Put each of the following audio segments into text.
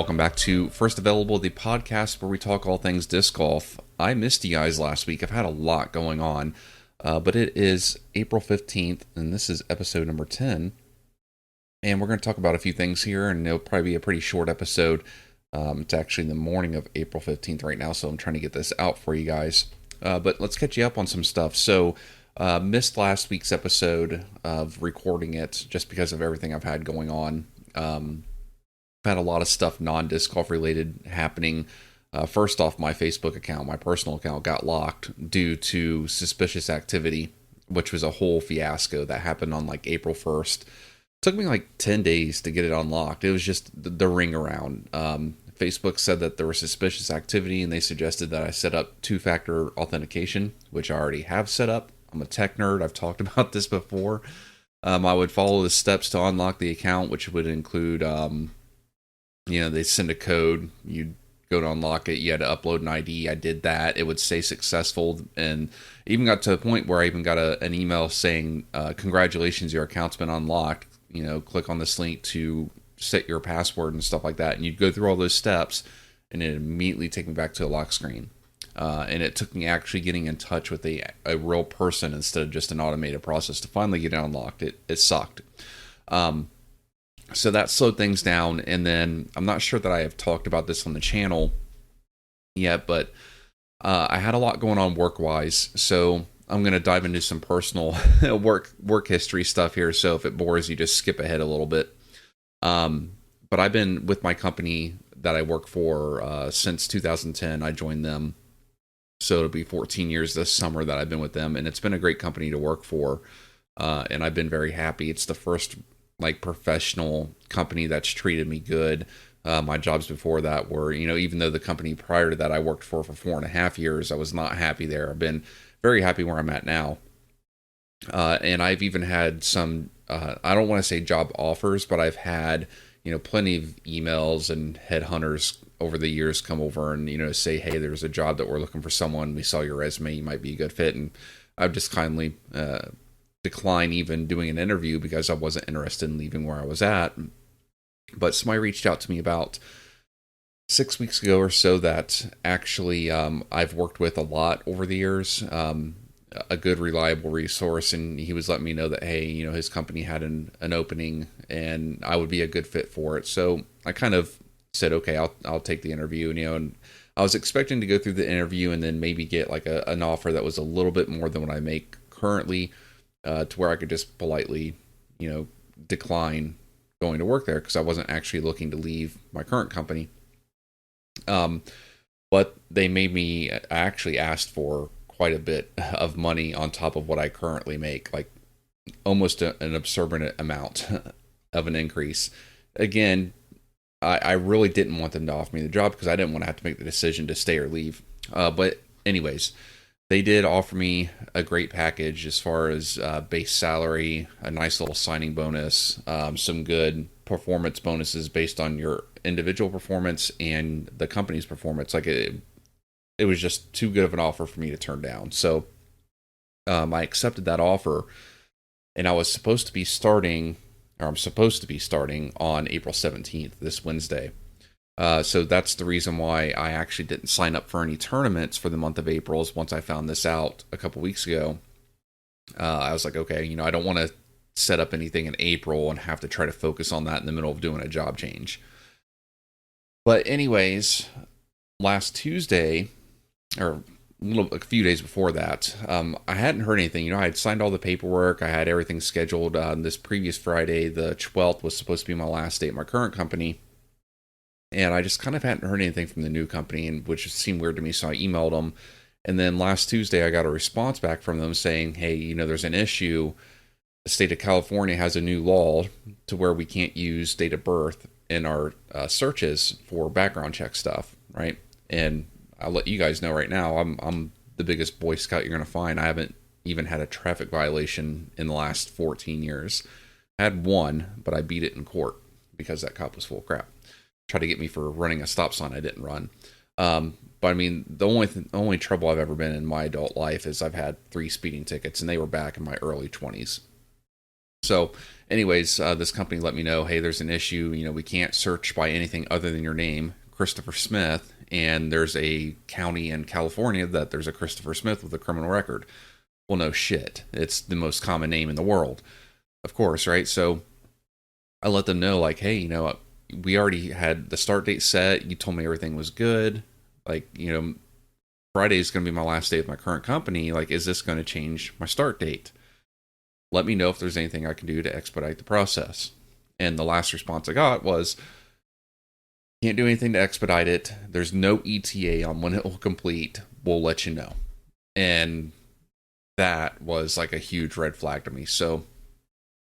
welcome back to First Available, the podcast where we talk all things disc golf. I missed you guys last week. I've had a lot going on, but it is April 15th, and this is episode number 10. And we're going to talk about a few things here, and it'll probably be a pretty short episode. It's actually the morning of April 15th right now, so I'm trying to get this out for you guys. But let's catch you up on some stuff. So, missed last week's episode of recording it just because of everything I've had going on. Had a lot of stuff non-disc golf related happening. First off, my Facebook account, my personal account, got locked due to suspicious activity, which was a whole fiasco that happened on like April 1st. Took me like 10 days to get it unlocked. It was just the ring around. Facebook said that there was suspicious activity, and they suggested that I set up two-factor authentication, which I already have set up. I'm a tech nerd. I've talked about this before. I would follow the steps to unlock the account, which would include they send a code, you'd go to unlock it, you had to upload an ID. I did that. It would say successful, and even got to the point where I even got an email saying, congratulations, your account's been unlocked. Click on this link to set your password and stuff like that. And you'd go through all those steps, and it immediately take me back to a lock screen. And it took me actually getting in touch with a real person instead of just an automated process to finally get it unlocked. It sucked. So that slowed things down, and then I'm not sure that I have talked about this on the channel yet, but I had a lot going on work-wise, so I'm going to dive into some personal work history stuff here, so if it bores you, just skip ahead a little bit. But I've been with my company that I work for since 2010. I joined them, so it'll be 14 years this summer that I've been with them, and it's been a great company to work for, and I've been very happy. It's the first professional company that's treated me good. My jobs before that were, even though the company prior to that I worked for 4.5 years, I was not happy there. I've been very happy where I'm at now. And I've even had some, I don't want to say job offers, but I've had, plenty of emails and headhunters over the years come over and, say, hey, there's a job that we're looking for someone. We saw your resume. You might be a good fit. And I've just kindly, decline even doing an interview because I wasn't interested in leaving where I was at. But somebody reached out to me about 6 weeks ago or so that actually I've worked with a lot over the years, a good reliable resource, and he was letting me know that, hey, his company had an opening and I would be a good fit for it. So I kind of said, okay, I'll take the interview, and I was expecting to go through the interview and then maybe get like an offer that was a little bit more than what I make currently, to where I could just politely, decline going to work there because I wasn't actually looking to leave my current company. But they made me, I actually asked for quite a bit of money on top of what I currently make, like almost an absurd amount of an increase. Again, I really didn't want them to offer me the job because I didn't want to have to make the decision to stay or leave. But anyways, they did offer me a great package as far as base salary, a nice little signing bonus, some good performance bonuses based on your individual performance and the company's performance. Like it was just too good of an offer for me to turn down. So I accepted that offer, and I'm supposed to be starting on April 17th, this Wednesday. So that's the reason why I actually didn't sign up for any tournaments for the month of April. Is once I found this out a couple weeks ago, I was like, okay, I don't want to set up anything in April and have to try to focus on that in the middle of doing a job change. But anyways, last Tuesday, or a few days before that, I hadn't heard anything. I had signed all the paperwork. I had everything scheduled. This previous Friday, the 12th, was supposed to be my last day at my current company. And I just kind of hadn't heard anything from the new company, and which seemed weird to me, so I emailed them. And then last Tuesday, I got a response back from them saying, hey, there's an issue. The state of California has a new law to where we can't use date of birth in our searches for background check stuff, right? And I'll let you guys know right now, I'm the biggest Boy Scout you're going to find. I haven't even had a traffic violation in the last 14 years. I had one, but I beat it in court because that cop was full of crap. Tried to get me for running a stop sign I didn't run. But I mean, the only trouble I've ever been in my adult life is I've had 3 speeding tickets, and they were back in my early 20s. So, anyways, this company let me know, hey, there's an issue. We can't search by anything other than your name, Christopher Smith. And there's a county in California that there's a Christopher Smith with a criminal record. Well, no shit. It's the most common name in the world, of course, right? So I let them know, like, hey, we already had the start date set. You told me everything was good. Like, Friday is going to be my last day of my current company. Like, is this going to change my start date? Let me know if there's anything I can do to expedite the process. And the last response I got was, can't do anything to expedite it. There's no ETA on when it will complete. We'll let you know. And that was like a huge red flag to me. So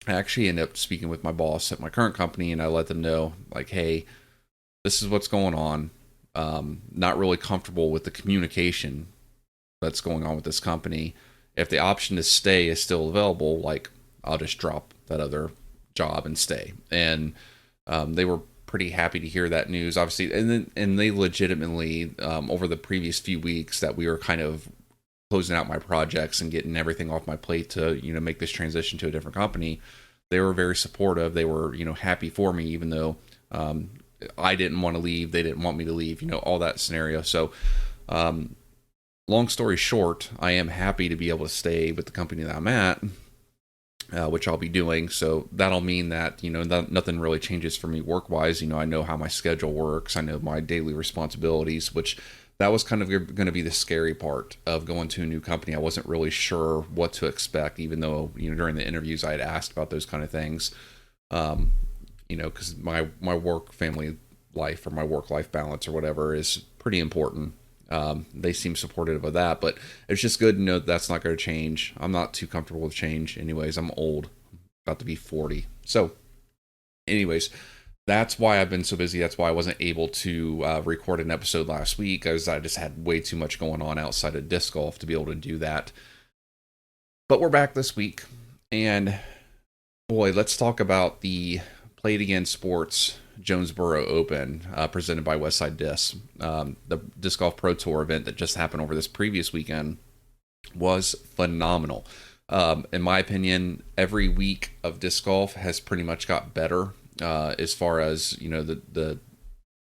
I actually ended up speaking with my boss at my current company, and I let them know, like, hey, this is what's going on. Not really comfortable with the communication that's going on with this company. If the option to stay is still available, like, I'll just drop that other job and stay. And they were pretty happy to hear that news, obviously. And they legitimately, over the previous few weeks that we were kind of closing out my projects and getting everything off my plate to, make this transition to a different company, they were very supportive. They were, happy for me, even though I didn't want to leave. They didn't want me to leave, all that scenario. So, long story short, I am happy to be able to stay with the company that I'm at, which I'll be doing. So that'll mean that, nothing really changes for me work-wise. I know how my schedule works. I know my daily responsibilities, which that was kind of going to be the scary part of going to a new company. I wasn't really sure what to expect, even though, during the interviews I had asked about those kind of things. Because my work family life, or my work-life balance, or whatever, is pretty important. They seem supportive of that, but it's just good to know that's not going to change. I'm not too comfortable with change anyways. I'm old, about to be 40. So anyways, that's why I've been so busy. That's why I wasn't able to record an episode last week, as I just had way too much going on outside of disc golf to be able to do that. But we're back this week, and boy, let's talk about the Play It Again Sports Jonesboro Open, presented by Westside Discs. The Disc Golf Pro Tour event that just happened over this previous weekend was phenomenal. In my opinion, every week of disc golf has pretty much got better, as far as, the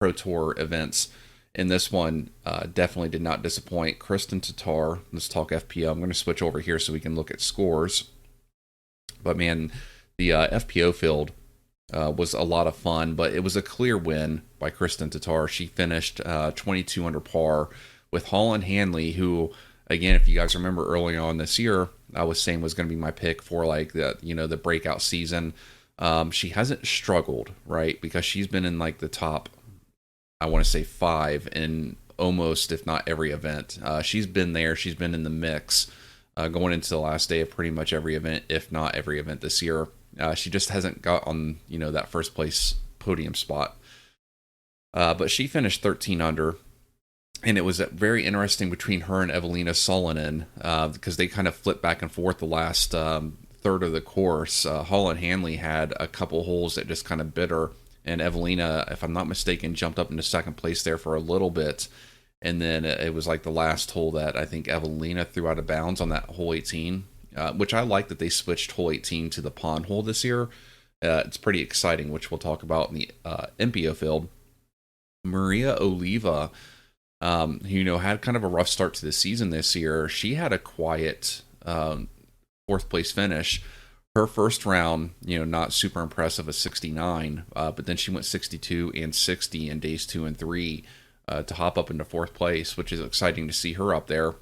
Pro Tour events. And this one definitely did not disappoint. Kristin Tatar, let's talk FPO. I'm going to switch over here so we can look at scores. But man, the FPO field was a lot of fun, but it was a clear win by Kristin Tatar. She finished 22 under par with Holland Hanley, who, again, if you guys remember early on this year, I was saying was going to be my pick for like the breakout season. She hasn't struggled, right? Because she's been in like the top, I want to say 5 in almost, if not every event. She's been there. She's been in the mix going into the last day of pretty much every event, if not every event this year. She just hasn't got on, that first place podium spot. But she finished 13 under. And it was very interesting between her and Evelina Solonen, because they kind of flipped back and forth the last third of the course. Holland Hanley had a couple holes that just kind of bit her. And Evelina, if I'm not mistaken, jumped up into second place there for a little bit. And then it was like the last hole that I think Evelina threw out of bounds on that hole 18. Which I like that they switched hole 18 to the pond hole this year. It's pretty exciting, which we'll talk about in the MPO field. Maria Oliva, who had kind of a rough start to the season this year. She had a quiet 4th place finish. Her first round, not super impressive, a 69, but then she went 62 and 60 in days 2 and 3 to hop up into 4th place, which is exciting to see her up there.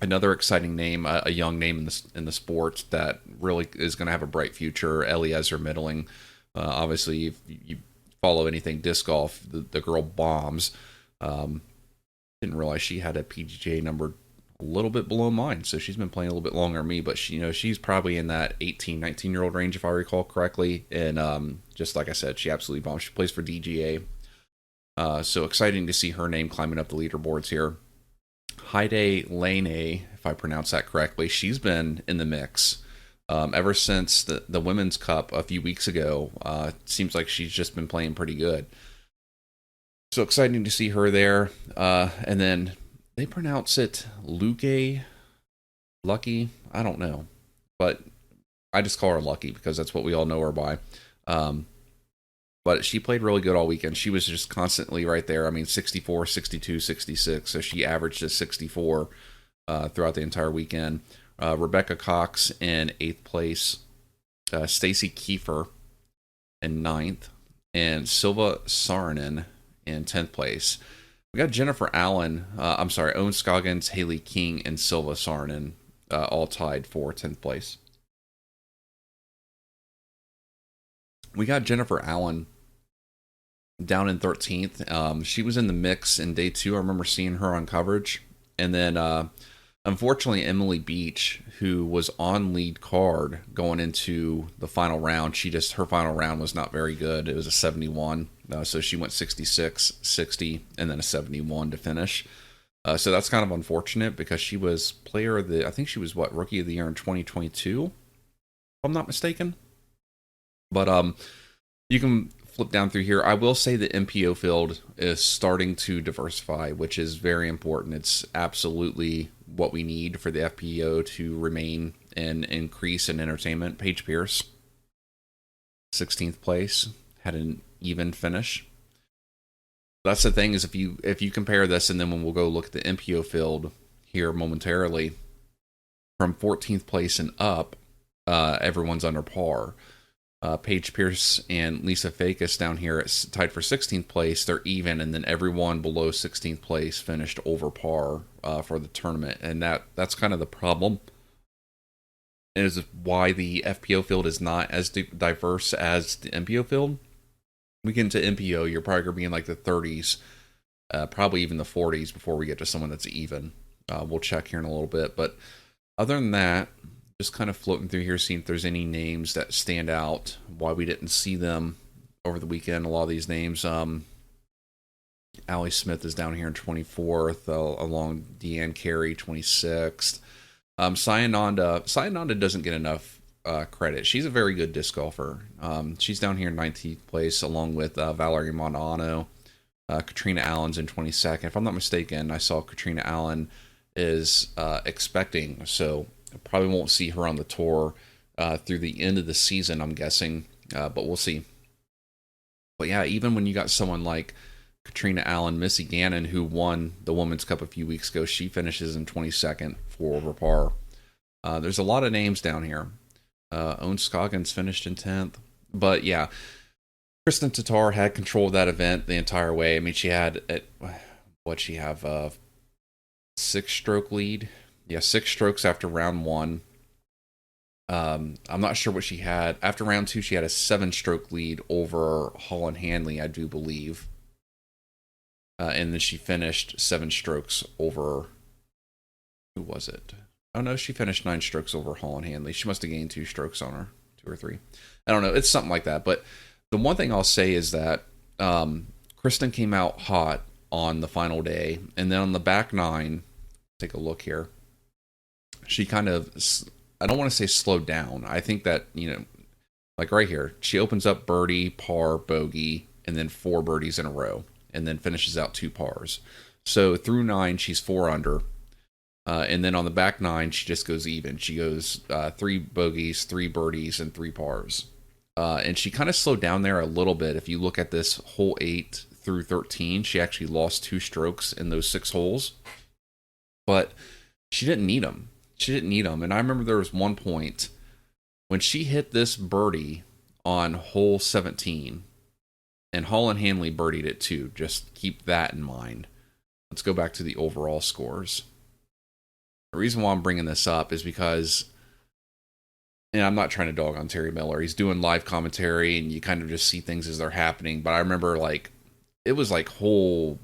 Another exciting name, a young name in the sport that really is going to have a bright future, Eliezer Middling. Obviously, if you follow anything disc golf, the girl bombs. Didn't realize she had a PGA number a little bit below mine, so she's been playing a little bit longer than me, but she's probably in that 18, 19-year-old range, if I recall correctly. And just like I said, she absolutely bombs. She plays for DGA. So exciting to see her name climbing up the leaderboards here. Heide Lane, if I pronounce that correctly, she's been in the mix ever since the Women's Cup a few weeks ago. Seems like she's just been playing pretty good. So exciting to see her there. And then they pronounce it Luque, Lucky, I don't know. But I just call her lucky because that's what we all know her by. Um, but she played really good all weekend. She was just constantly right there. I mean, 64, 62, 66. So she averaged a 64 throughout the entire weekend. Rebecca Cox in 8th place. Stacy Kiefer in 9th. And Silva Saarinen in 10th place. We got Jennifer Allen, Owen Scoggins, Haley King, and Silva Saarinen all tied for 10th place. We got Jennifer Allen down in 13th. She was in the mix in day 2. I remember seeing her on coverage. And then, unfortunately, Emily Beach, who was on lead card going into the final round, her final round was not very good. It was a 71. So she went 66, 60, and then a 71 to finish. So that's kind of unfortunate because she was I think she was Rookie of the Year in 2022, if I'm not mistaken. But you can flip down through here. I will say the MPO field is starting to diversify, which is very important. It's absolutely what we need for the FPO to remain and increase in entertainment. Paige Pierce, 16th place, had an even finish. That's the thing, is if you compare this, and then when we'll go look at the MPO field here momentarily, from 14th place and up, everyone's under par. Paige Pierce and Lisa Fakis down here tied for 16th place. They're even, and then everyone below 16th place finished over par for the tournament, and that's kind of the problem. It is why the FPO field is not as diverse as the MPO field. We get into MPO, you're probably going to be in like the 30s, probably even the 40s before we get to someone that's even. We'll check here in a little bit, but other than that, just kind of floating through here, seeing if there's any names that stand out, why we didn't see them over the weekend. A lot of these names, Allie Smith is down here in 24th, along Deanne Carey, 26th. Sayananda doesn't get enough credit. She's a very good disc golfer. She's down here in 19th place, along with Valerie Mondano. Katrina Allen's in 22nd. If I'm not mistaken, I saw Katrina Allen is expecting, so probably won't see her on the tour through the end of the season, I'm guessing, but we'll see. But yeah, even when you got someone like Katrina Allen, Missy Gannon, who won the Women's Cup a few weeks ago, she finishes in 22nd for over par. There's a lot of names down here. Owen Scoggins finished in 10th. But yeah, Kristin Tattar had control of that event the entire way. I mean, she had, 6-stroke lead? Yeah, 6 strokes after round 1. I'm not sure what she had. After round 2, she had a 7-stroke lead over Holland Hanley, I do believe. And then she finished 7 strokes over... Who was it? Oh no, she finished 9 strokes over Holland Hanley. She must have gained 2 strokes on her. 2 or 3. I don't know. It's something like that. But the one thing I'll say is that Kristin came out hot on the final day. And then on the back 9, take a look here. She kind of, I don't want to say slowed down. I think that, like right here, she opens up birdie, par, bogey, and then 4 birdies in a row, and then finishes out 2 pars. So through 9, she's 4 under. And then on the back 9, she just goes even. She goes 3 bogeys, 3 birdies, and 3 pars. And she kind of slowed down there a little bit. If you look at this hole 8 through 13, she actually lost 2 strokes in those 6 holes. But she didn't need them. And I remember there was one point when she hit this birdie on hole 17, and Holland Hanley birdied it too. Just keep that in mind. Let's go back to the overall scores. The reason why I'm bringing this up is because, and I'm not trying to dog on Terry Miller. He's doing live commentary, and you kind of just see things as they're happening. But I remember, it was hole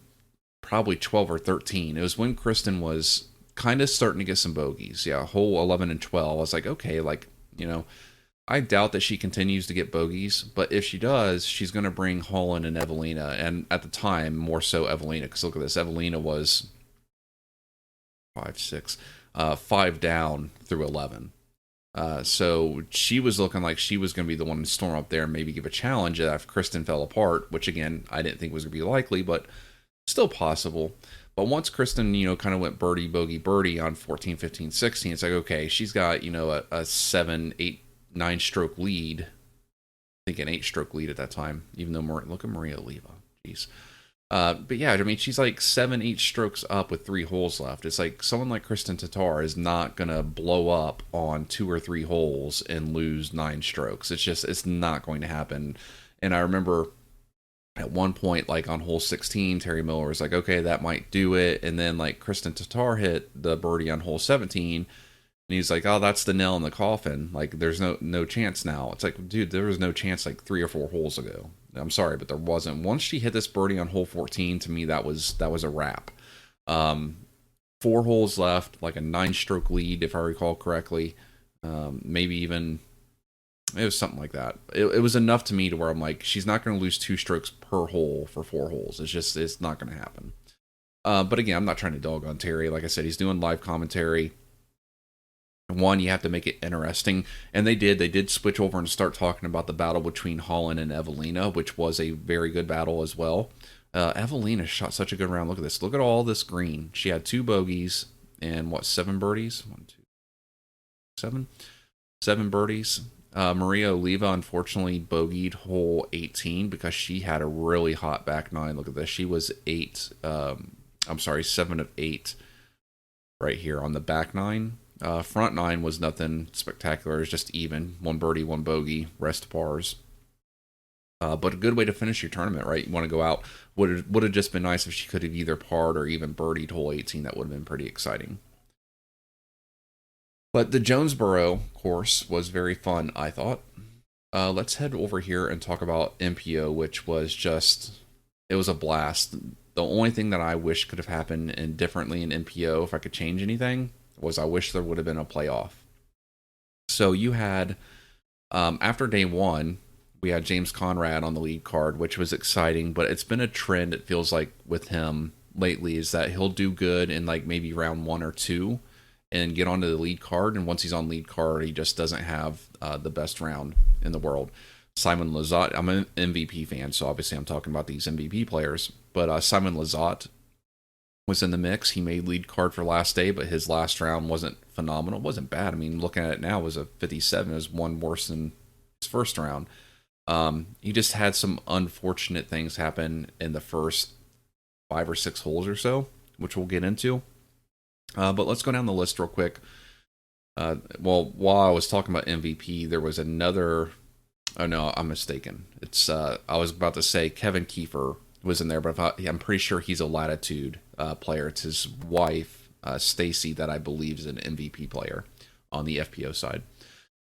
probably 12 or 13. It was when Kristin was kind of starting to get some bogeys. Yeah, hole 11 and 12. I was like, okay, I doubt that she continues to get bogeys, but if she does, she's going to bring Holland and Evelina, and at the time, more so Evelina, because look at this, Evelina was 5 down through 11. So she was looking like she was going to be the one to storm up there and maybe give a challenge if Kristin fell apart, which again, I didn't think was going to be likely, but still possible. But once Kristin, kind of went birdie, bogey, birdie on 14, 15, 16, it's like, okay, she's got, a 7, 8, 9-stroke lead. I think an 8-stroke lead at that time, even though look at Maria Oliva. Jeez. But yeah, I mean, she's like 7-8 strokes up with 3 holes left. It's like someone like Kristin Tattar is not going to blow up on 2 or 3 holes and lose 9 strokes. It's not going to happen. And I remember at one point, like on hole 16, Terry Miller was like, okay, that might do it. And then like Kristin Tattar hit the birdie on hole 17. And he's like, oh, that's the nail in the coffin. Like, there's no chance now. It's like, dude, there was no chance like 3 or 4 holes ago. I'm sorry, but there wasn't. Once she hit this birdie on hole 14, to me, that was a wrap. 4 holes left, like a 9-stroke lead, if I recall correctly. Maybe even, it was something like that. It was enough to me to where I'm like, she's not going to lose 2 strokes per hole for 4 holes. It's not going to happen. But again, I'm not trying to dog on Terry. Like I said, he's doing live commentary. One, you have to make it interesting, and they did switch over and start talking about the battle between Holland and Evelina, which was a very good battle as well. Evelina shot such a good round. Look at this. Look at all this green. She had 2 bogeys and 7 birdies? 1, 2, 7? 7 birdies. Maria Oliva unfortunately bogeyed hole 18 because she had a really hot back 9. Look at this. She was 7 of 8 right here on the back 9. Front 9 was nothing spectacular. It was just even. 1 birdie, 1 bogey, rest pars. But a good way to finish your tournament, right? You want to go out. Would have just been nice if she could have either parred or even birdied hole 18. That would have been pretty exciting. But the Jonesboro course was very fun, I thought. Let's head over here and talk about MPO, which was it was a blast. The only thing that I wish could have happened differently in MPO, if I could change anything, was I wish there would have been a playoff. So you had, after day 1, we had James Conrad on the lead card, which was exciting, but it's been a trend, it feels like, with him lately, is that he'll do good in like maybe round 1 or 2 and get onto the lead card, and once he's on lead card, he just doesn't have the best round in the world. Simon Lizotte, I'm an MVP fan, so obviously I'm talking about these MVP players, but Simon Lizotte was in the mix. He made lead card for last day, but his last round wasn't phenomenal. It wasn't bad. I mean, looking at it now, it was a 57. It was one worse than his first round. He just had some unfortunate things happen in the first 5 or 6 holes or so, which we'll get into. But let's go down the list real quick. Well, while I was talking about MVP, there was another... Oh, no, I'm mistaken. It's I was about to say Kevin Kiefer was in there, but I'm pretty sure he's a Latitude player. It's his wife, Stacy, that I believe is an MVP player on the FPO side.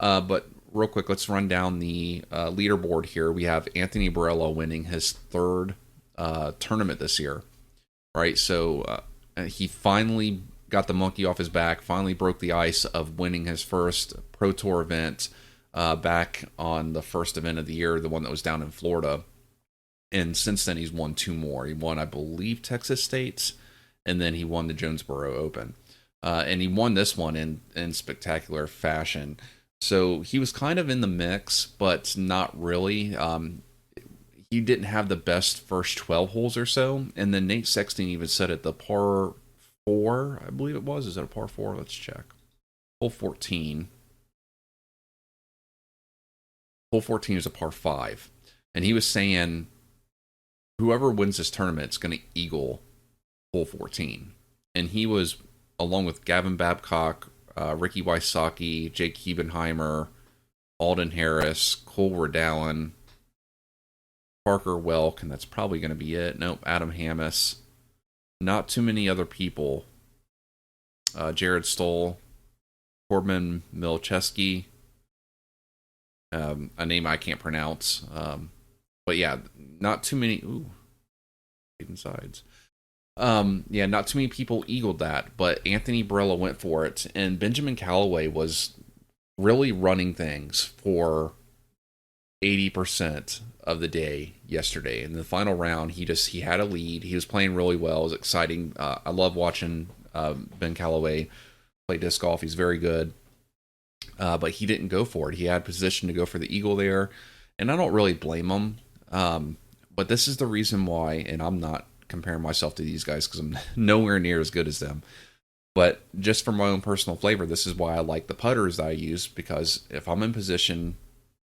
But real quick, let's run down the leaderboard here. We have Anthony Barella winning his 3rd tournament this year, right? So he finally got the monkey off his back, finally broke the ice of winning his first Pro Tour event back on the first event of the year, the one that was down in Florida. And since then, he's won 2 more. He won, I believe, Texas States, and then he won the Jonesboro Open. And he won this one in spectacular fashion. So he was kind of in the mix, but not really. He didn't have the best first 12 holes or so. And then Nate Sexton even said at the par 4, I believe it was. Is it a par 4? Let's check. Hole 14. Hole 14 is a par 5. And he was saying whoever wins this tournament is going to eagle hole 14. And he was, along with Gavin Babcock, Ricky Wysocki, Jake Hebenheimer, Alden Harris, Cole Redallen, Parker Welk, and that's probably going to be it. Nope, Adam Hammis. Not too many other people. Jared Stoll, Corbin Milcheski, a name I can't pronounce. But yeah, not too many. Ooh, even sides. Yeah, not too many people eagled that, but Anthony Barella went for it, and Benjamin Callaway was really running things for 80% of the day yesterday. In the final round, he had a lead. He was playing really well. It was exciting. I love watching Ben Callaway play disc golf. He's very good. But he didn't go for it. He had position to go for the eagle there, and I don't really blame him. But this is the reason why, and I'm not comparing myself to these guys because I'm nowhere near as good as them. But just for my own personal flavor, this is why I like the putters that I use, because if I'm in position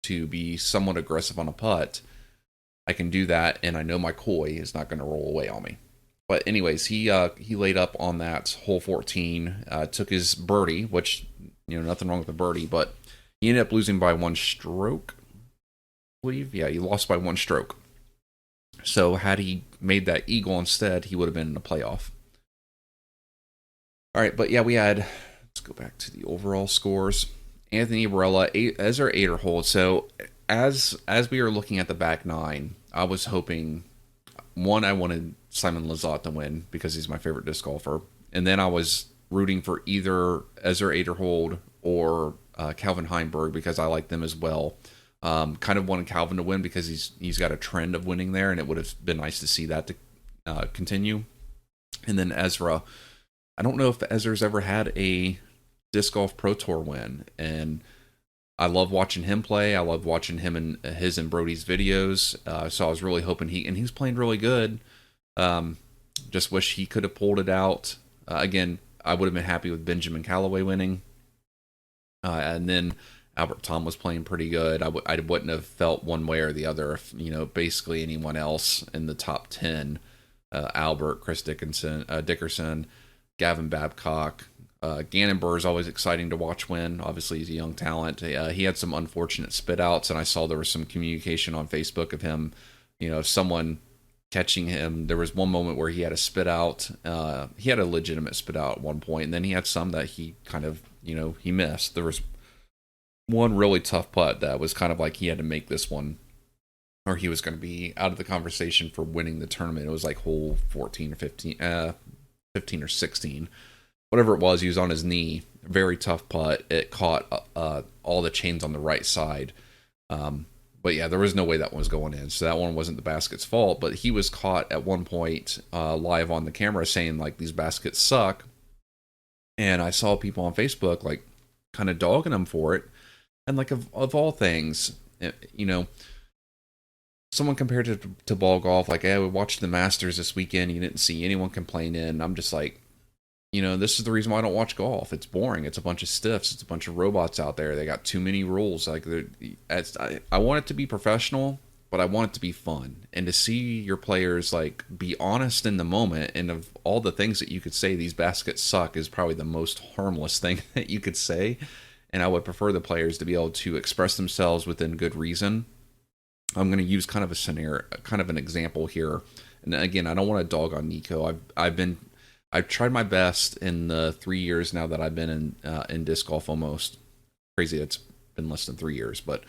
to be somewhat aggressive on a putt, I can do that, and I know my koi is not going to roll away on me. But anyways, he laid up on that hole 14, took his birdie, which, nothing wrong with the birdie, but he ended up losing by one stroke, I believe. Yeah, he lost by one stroke. So had he made that eagle instead, he would have been in the playoff. All right, but yeah, let's go back to the overall scores. Anthony Barella, as our 8er hole. So as we were looking at the back nine, I was hoping, one, I wanted Simon Lizotte to win because he's my favorite disc golfer. And then I was rooting for either Ezra Aderhold or Calvin Heimberg because I like them as well. Kind of wanted Calvin to win because he's got a trend of winning there, and it would have been nice to see that to continue. And then Ezra. I don't know if Ezra's ever had a Disc Golf Pro Tour win, and I love watching him play. I love watching him and his and Brody's videos. So I was really hoping he's playing really good. Just wish he could have pulled it out. Again, I would have been happy with Benjamin Callaway winning. And then Albert Tom was playing pretty good. I wouldn't have felt one way or the other if, basically anyone else in the top 10, Albert, Chris Dickerson, Gavin Babcock, Gannon Burr is always exciting to watch win. Obviously, he's a young talent. He had some unfortunate spit outs, and I saw there was some communication on Facebook of him, someone catching him. There was one moment where he had a spit out. He had a legitimate spit out at one point, and then he had some that he kind of, he missed. There was one really tough putt that was kind of like he had to make this one, or he was going to be out of the conversation for winning the tournament. It was like hole 14 or 15. 15 or 16, whatever it was. He was on his knee, very tough putt. It caught all the chains on the right side, but yeah, there was no way that one was going in, so that one wasn't the basket's fault. But he was caught at one point live on the camera saying like these baskets suck, and I saw people on Facebook like kind of dogging him for it. And like of all things, someone compared it to ball golf, like, hey, we watched the Masters this weekend, you didn't see anyone complaining. I'm just like, this is the reason why I don't watch golf. It's boring. It's a bunch of stiffs. It's a bunch of robots out there. They got too many rules. Like, I want it to be professional, but I want it to be fun. And to see your players, like, be honest in the moment, and of all the things that you could say, these baskets suck, is probably the most harmless thing that you could say. And I would prefer the players to be able to express themselves within good reason. I'm going to use kind of a scenario, kind of an example here. And again, I don't want to dog on Nico. I've tried my best in the 3 years now that I've been in disc golf. Almost crazy, it's been less than 3 years, but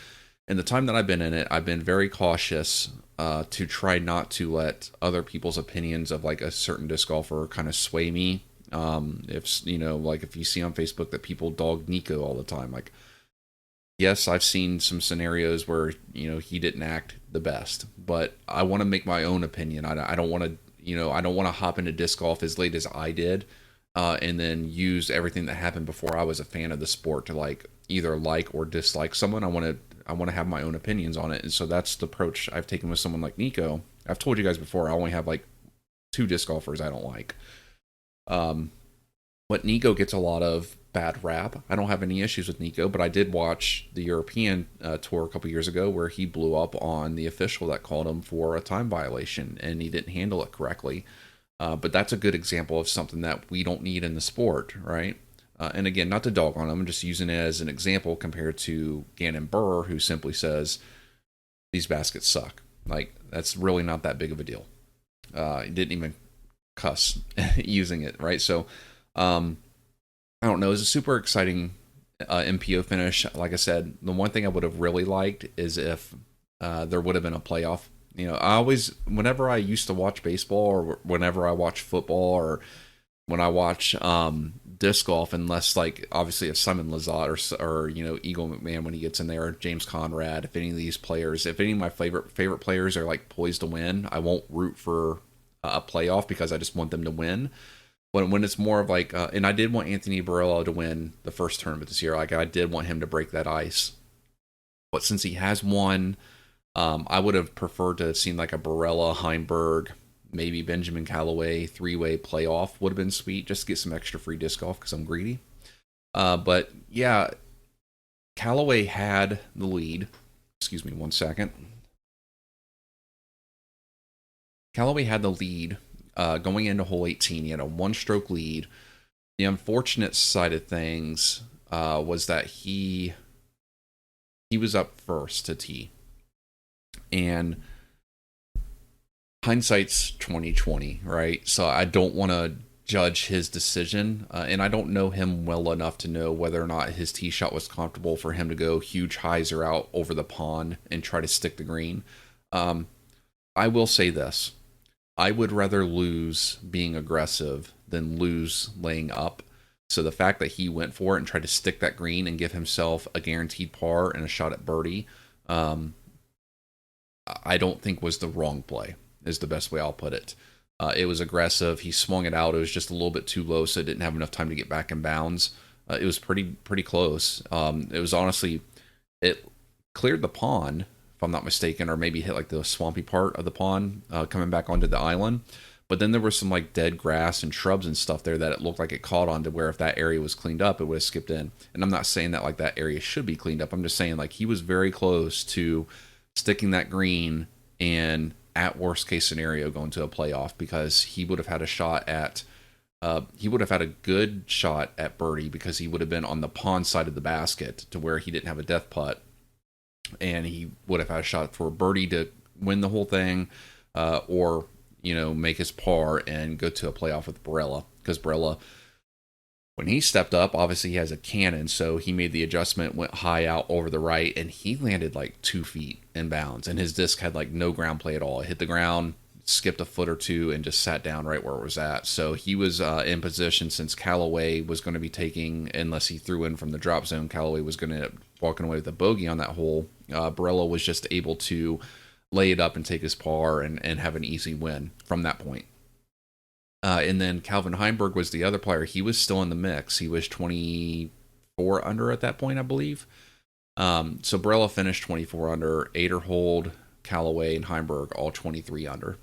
in the time that I've been in it, I've been very cautious to try not to let other people's opinions of like a certain disc golfer kind of sway me. If like if you see on Facebook that people dog Nico all the time, like, yes, I've seen some scenarios where, he didn't act the best, but I want to make my own opinion. I don't want to, I don't want to hop into disc golf as late as I did, and then use everything that happened before I was a fan of the sport to like either like or dislike someone. I want to have my own opinions on it. And so that's the approach I've taken with someone like Nico. I've told you guys before, I only have like 2 disc golfers I don't like. But Nico gets a lot of bad rap. I don't have any issues with Nico, but I did watch the European tour a couple years ago where he blew up on the official that called him for a time violation, and he didn't handle it correctly. But that's a good example of something that we don't need in the sport, right? And again, not to dog on him, I'm just using it as an example compared to Gannon Burr, who simply says, these baskets suck. Like, that's really not that big of a deal. He didn't even cuss using it, right? So, I don't know. It was a super exciting MPO finish. Like I said, the one thing I would have really liked is if there would have been a playoff. Whenever I used to watch baseball, or whenever I watch football, or when I watch disc golf, unless like obviously if Simon Lizotte or Eagle McMahon when he gets in there, or James Conrad, if any of these players, if any of my favorite players are like poised to win, I won't root for a playoff because I just want them to win. When it's more of like, and I did want Anthony Barella to win the first tournament this year. Like, I did want him to break that ice. But since he has won, I would have preferred to have seen like a Barella, Heimberg, maybe Benjamin Callaway three-way playoff would have been sweet, just to get some extra free disc golf because I'm greedy. But yeah, Callaway had the lead. Excuse me 1 second. Callaway had the lead going into hole 18. He had a one-stroke lead. The unfortunate side of things was that he was up first to tee, and hindsight's 2020, right? So I don't want to judge his decision, and I don't know him well enough to know whether or not his tee shot was comfortable for him to go huge hyzer out over the pond and try to stick the green. I will say this. I would rather lose being aggressive than lose laying up. So the fact that he went for it and tried to stick that green and give himself a guaranteed par and a shot at birdie, I don't think was the wrong play, is the best way I'll put it. It was aggressive. He swung it out. It was just a little bit too low, so it didn't have enough time to get back in bounds. It was pretty close. It was honestly, it cleared the pond, if I'm not mistaken, or maybe hit like the swampy part of the pond coming back onto the island. But then there was some like dead grass and shrubs and stuff there that it looked like it caught on to where if that area was cleaned up, it would have skipped in. And I'm not saying that like that area should be cleaned up. I'm just saying like he was very close to sticking that green and at worst case scenario going to a playoff, because he would have had a shot at he would have had a good shot at birdie because he would have been on the pond side of the basket to where he didn't have a death putt, and he would have had a shot for birdie to win the whole thing, or make his par and go to a playoff with Barella, because Barella, when he stepped up, obviously he has a cannon, so he made the adjustment, went high out over the right, and he landed like 2 feet in bounds, and his disc had like no ground play at all. It hit the ground, skipped a foot or two, and just sat down right where it was at. So he was in position, since Callaway was going to be taking, unless he threw in from the drop zone, Callaway was going to end up walking away with a bogey on that hole. Barella was just able to lay it up and take his par and have an easy win from that point. And then Calvin Heimburg was the other player. He was still in the mix. He was 24 under at that point, I believe. So Barella finished 24 under. Aderhold, Callaway, and Heimburg all 23 under.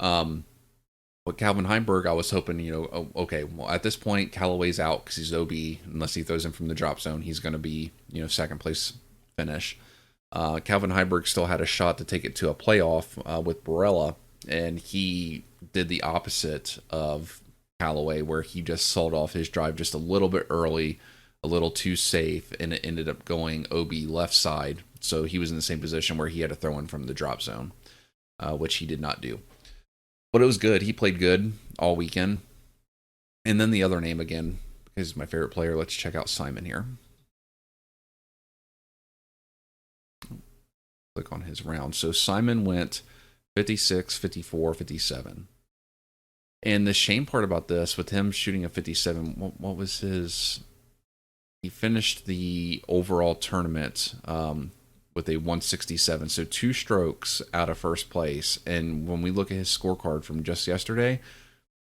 But Calvin Heimburg, I was hoping, okay, well, at this point, Callaway's out because he's OB. Unless he throws in from the drop zone, he's going to be, second place finish. Calvin Heimburg still had a shot to take it to a playoff with Barella, and he did the opposite of Callaway, where he just sawed off his drive just a little bit early, a little too safe, and it ended up going OB left side. So he was in the same position where he had to throw in from the drop zone, which he did not do. But it was good. He played good all weekend. And then the other name again, because he's my favorite player. Let's check out Simon here. Click on his round. So Simon went 56, 54, 57. And the shame part about this, with him shooting a 57, what was his... He finished the overall tournament with a 167, so 2 strokes out of first place. And when we look at his scorecard from just yesterday,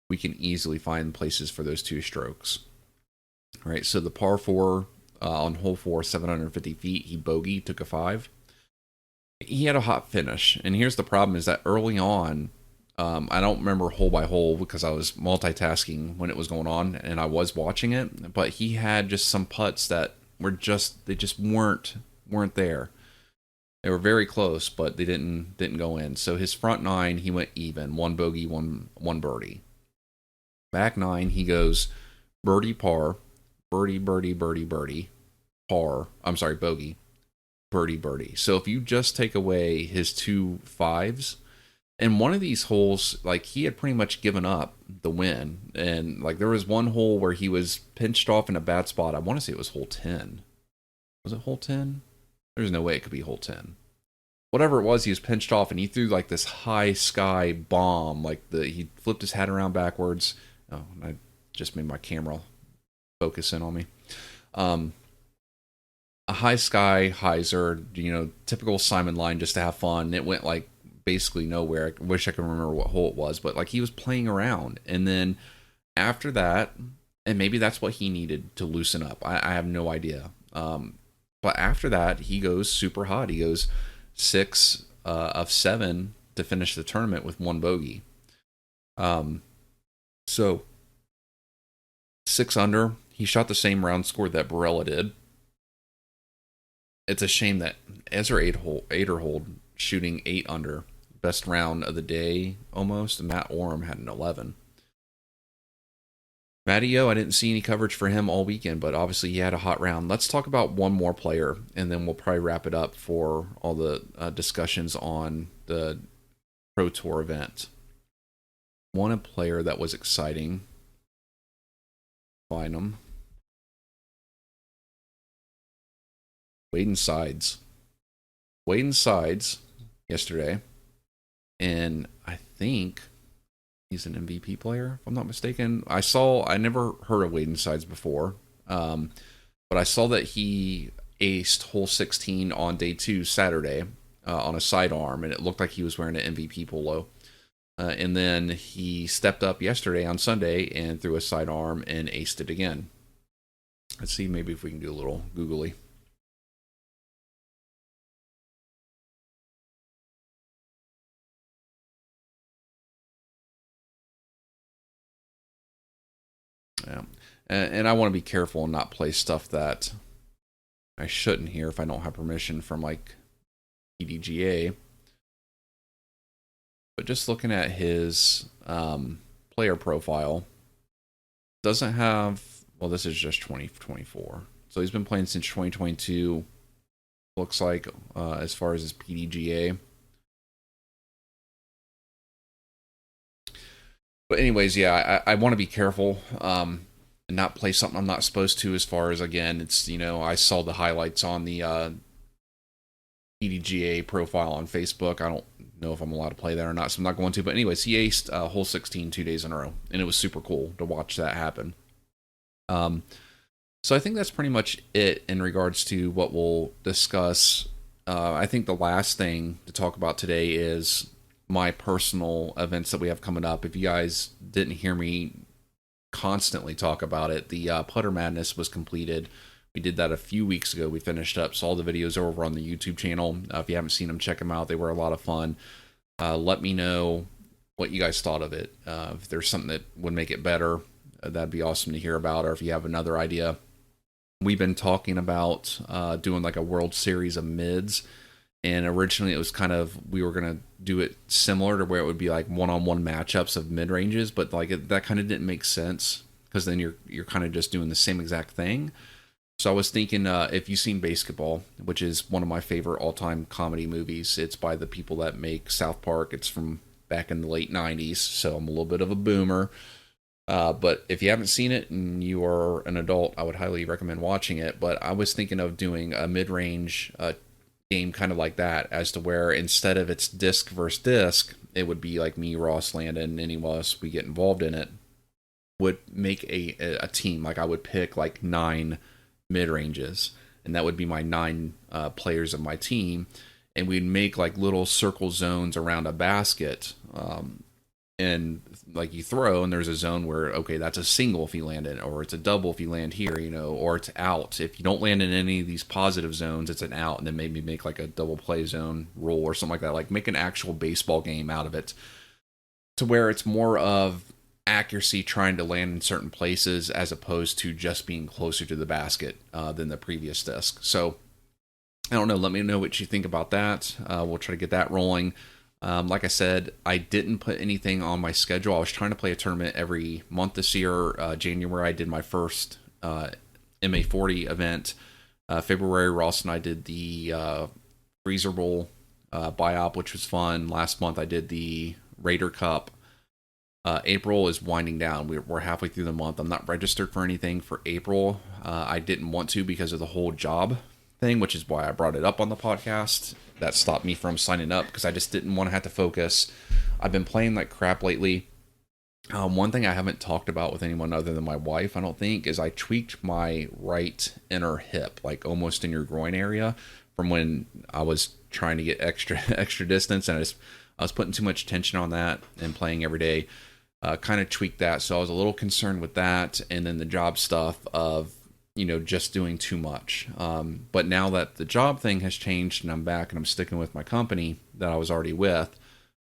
we can easily find places for those 2 strokes. All right, so the par 4 on hole 4, 750 feet, he bogeyed, took a 5. He had a hot finish, and here's the problem: is that early on, I don't remember hole by hole because I was multitasking when it was going on, and I was watching it. But he had just some putts that were they just weren't there. They were very close, but they didn't go in. So his front 9, he went even, 1 bogey, one birdie. Back 9, he goes birdie par, birdie birdie birdie birdie, par. I'm sorry, bogey. Birdie birdie. So if you just take away his 2 5s, and one of these holes, like, he had pretty much given up the win, and like there was one hole where he was pinched off in a bad spot. I want to say it was hole 10. Was it hole 10? There's no way it could be hole 10. Whatever it was, he was pinched off, and he threw like this high sky bomb, like he flipped his hat around backwards. Oh, I just made my camera focus in on me. A high sky hyzer, typical Simon line just to have fun. It went like basically nowhere. I wish I could remember what hole it was, but like he was playing around. And then after that, and maybe that's what he needed to loosen up. I have no idea. But after that, he goes super hot. He goes 6 of 7 to finish the tournament with 1 bogey. Um, so 6 under. He shot the same round score that Barella did. It's a shame that Ezra Aderhold shooting 8 under, best round of the day almost, and Matt Oram had an 11. Matty O, I didn't see any coverage for him all weekend, but obviously he had a hot round. Let's talk about one more player, and then we'll probably wrap it up for all the discussions on the Pro Tour event. One player that was exciting. Find him. Waden Sides yesterday, and I think he's an MVP player, if I'm not mistaken. I never heard of Waden Sides before, but I saw that he aced hole 16 on day 2 Saturday on a sidearm, and it looked like he was wearing an MVP polo. And then he stepped up yesterday on Sunday and threw a sidearm and aced it again. Let's see, maybe if we can do a little googly. Yeah. And I want to be careful and not play stuff that I shouldn't hear if I don't have permission from like PDGA. But just looking at his player profile, doesn't have, well, this is just 2024. So he's been playing since 2022, looks like, as far as his PDGA. But anyways, yeah, I want to be careful and not play something I'm not supposed to, as far as, again, it's, I saw the highlights on the PDGA profile on Facebook. I don't know if I'm allowed to play that or not, so I'm not going to. But anyways, he aced hole 16 2 days in a row, and it was super cool to watch that happen. So I think that's pretty much it in regards to what we'll discuss. I think the last thing to talk about today is my personal events that we have coming up. If you guys didn't hear me constantly talk about it, the Putter Madness was completed. We did that a few weeks ago. We finished up, so all the videos are over on the YouTube channel. If you haven't seen them, check them out. They were a lot of fun. Let me know what you guys thought of it. If there's something that would make it better, that'd be awesome to hear about. Or if you have another idea. We've been talking about doing like a World Series of mids. And originally it was kind of, we were going to do it similar to where it would be like one-on-one matchups of mid-ranges. But like that kind of didn't make sense, because then you're kind of just doing the same exact thing. So I was thinking, if you've seen Basketball, which is one of my favorite all-time comedy movies, it's by the people that make South Park. It's from back in the late 90s, so I'm a little bit of a boomer. But if you haven't seen it and you are an adult, I would highly recommend watching it. But I was thinking of doing a mid-range game kind of like that, as to where instead of it's disc versus disc, it would be like me, Ross, Landon, and any of us we get involved in it would make a team. Like I would pick like 9 mid-ranges, and that would be my 9 players of my team, and we'd make like little circle zones around a basket, and like you throw, and there's a zone where, okay, that's a single if you land in it, or it's a double if you land here, or it's out. If you don't land in any of these positive zones, it's an out, and then maybe make like a double play zone rule or something like that. Like make an actual baseball game out of it, to where it's more of accuracy trying to land in certain places as opposed to just being closer to the basket than the previous disc. So I don't know, let me know what you think about that. We'll try to get that rolling. Like I said, I didn't put anything on my schedule. I was trying to play a tournament every month this year. January I did my first MA40 event. February Ross and I did the Freezer Bowl biop, which was fun. Last month I did the Raider Cup. April is winding down. We're halfway through the month. I'm not registered for anything for April. I didn't want to because of the whole job thing, which is why I brought it up on the podcast. That stopped me from signing up, because I just didn't want to have to focus. I've been playing like crap lately. One thing I haven't talked about with anyone other than my wife, I don't think, is I tweaked my right inner hip, like almost in your groin area, from when I was trying to get extra distance, and I was putting too much tension on that and playing every day. Kind of tweaked that, so I was a little concerned with that, and then the job stuff of just doing too much. But now that the job thing has changed and I'm back and I'm sticking with my company that I was already with,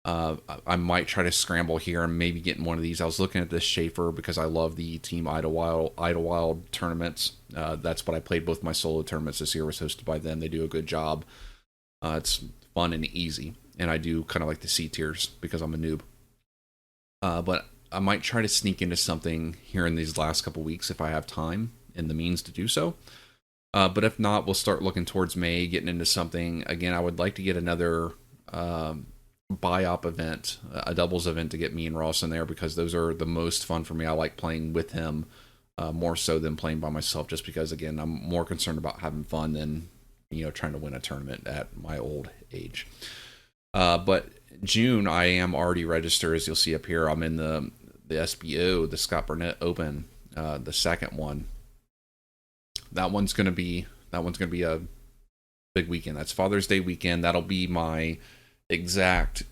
I might try to scramble here and maybe get in one of these. I was looking at this Schaefer because I love the Team Idlewild tournaments. That's what I played both my solo tournaments this year was hosted by them. They do a good job. It's fun and easy, and I do kind of like the C tiers because I'm a noob. But I might try to sneak into something here in these last couple weeks if I have time and the means to do so. But if not, we'll start looking towards May, getting into something. Again, I would like to get another buy-op event, a doubles event to get me and Ross in there because those are the most fun for me. I like playing with him more so than playing by myself just because, again, I'm more concerned about having fun than, trying to win a tournament at my old age. But June, I am already registered, as you'll see up here. I'm in the SBO, the Scott Burnett Open, the second one. That one's gonna be a big weekend. That's Father's Day weekend. That'll be my exact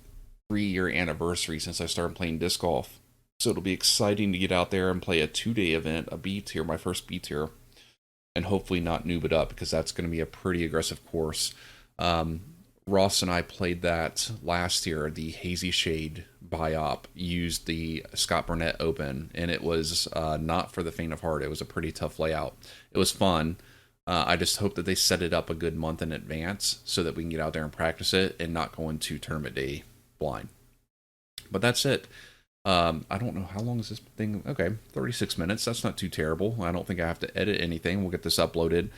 3-year anniversary since I started playing disc golf. So it'll be exciting to get out there and play a 2-day event, a B tier, my first B tier, and hopefully not noob it up because that's going to be a pretty aggressive course. Ross and I played that last year. The Hazy Shade buy-op used the Scott Burnett Open, and it was not for the faint of heart. It was a pretty tough layout. It was fun. I just hope that they set it up a good month in advance so that we can get out there and practice it and not go into tournament day blind. But that's it. I don't know how long is this thing. Okay, 36 minutes. That's not too terrible. I don't think I have to edit anything. We'll get this uploaded.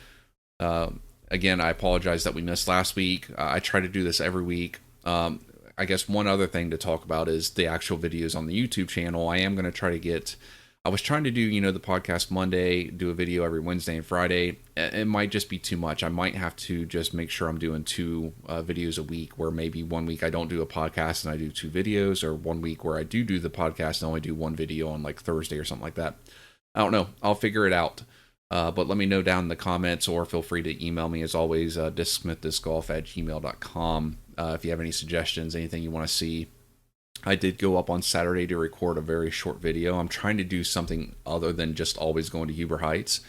Again, I apologize that we missed last week. I try to do this every week. I guess one other thing to talk about is the actual videos on the YouTube channel. I am going to try to get... I was trying to do, the podcast Monday, do a video every Wednesday and Friday. It might just be too much. I might have to just make sure I'm doing 2 videos a week, where maybe one week I don't do a podcast and I do 2 videos, or one week where I do the podcast and only do 1 video on like Thursday or something like that. I don't know. I'll figure it out. But let me know down in the comments, or feel free to email me as always, discsmithdiscgolf@gmail.com. If you have any suggestions, anything you want to see. I did go up on Saturday to record a very short video. I'm trying to do something other than just always going to Huber Heights.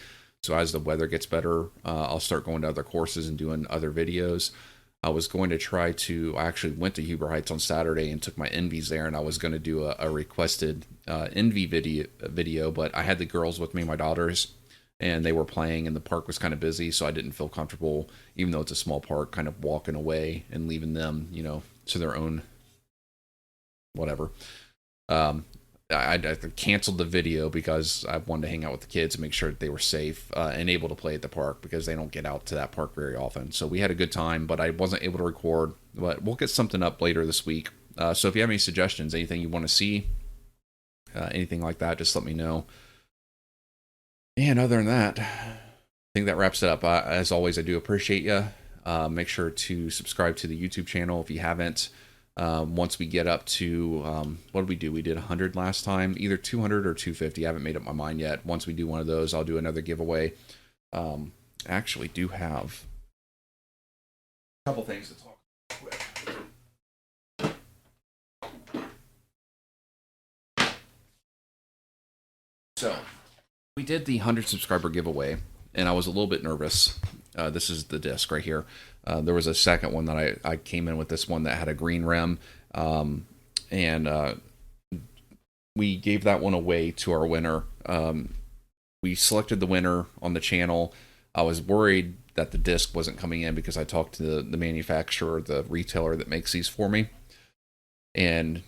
So as the weather gets better, I'll start going to other courses and doing other videos. I was going to try to... I actually went to Huber Heights on Saturday and took my Envies there, and I was going to do a requested Envy video, but I had the girls with me, my daughters, and they were playing, and the park was kind of busy, so I didn't feel comfortable, even though it's a small park, kind of walking away and leaving them, to their own whatever. I canceled the video because I wanted to hang out with the kids and make sure that they were safe and able to play at the park, because they don't get out to that park very often. So we had a good time, but I wasn't able to record. But we'll get something up later this week. So if you have any suggestions, anything you want to see, anything like that, just let me know. And other than that, I think that wraps it up. As always, I do appreciate you. Make sure to subscribe to the YouTube channel if you haven't. Once we get up to, what did we do? We did 100 last time, either 200 or 250. I haven't made up my mind yet. Once we do one of those, I'll do another giveaway. I actually do have a couple things to talk with. So, we did the 100 subscriber giveaway, and I was a little bit nervous. This is the disc right here. There was a second one that I came in with, this one that had a green rim, and we gave that one away to our winner. We selected the winner on the channel. I was worried that the disc wasn't coming in because I talked to the manufacturer, the retailer that makes these for me, and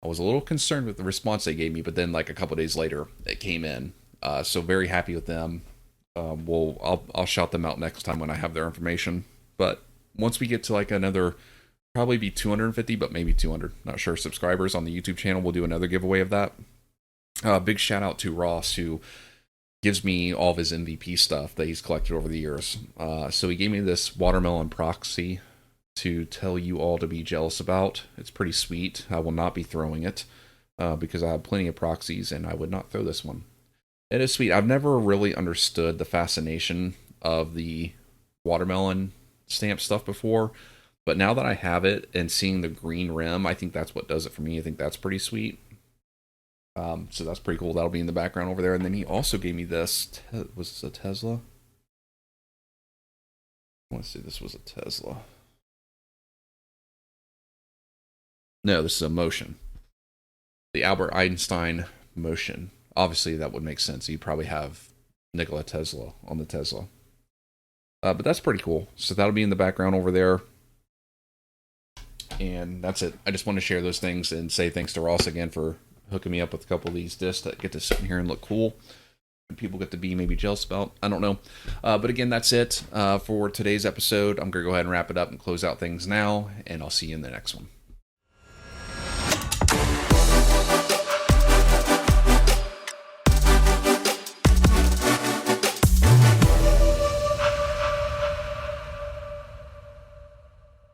I was a little concerned with the response they gave me, but then like a couple days later, it came in. So very happy with them. I'll shout them out next time when I have their information. But once we get to like another, probably be 250, but maybe 200, not sure, subscribers on the YouTube channel, we'll do another giveaway of that. Big shout out to Ross, who gives me all of his MVP stuff that he's collected over the years. So he gave me this watermelon proxy to tell you all to be jealous about. It's pretty sweet. I will not be throwing it because I have plenty of proxies, and I would not throw this one. It is sweet. I've never really understood the fascination of the watermelon stamp stuff before, but now that I have it and seeing the green rim, I think that's what does it for me. I think that's pretty sweet. So that's pretty cool. That'll be in the background over there. And then he also gave me this. Was this a Tesla? I want to say this was a Tesla. No, this is a motion. The Albert Einstein motion. Obviously, that would make sense. You probably have Nikola Tesla on the Tesla. But that's pretty cool. So that'll be in the background over there. And that's it. I just want to share those things and say thanks to Ross again for hooking me up with a couple of these discs that get to sit in here and look cool. And people get to be maybe jealous about. I don't know. But again, that's it for today's episode. I'm going to go ahead and wrap it up and close out things now. And I'll see you in the next one.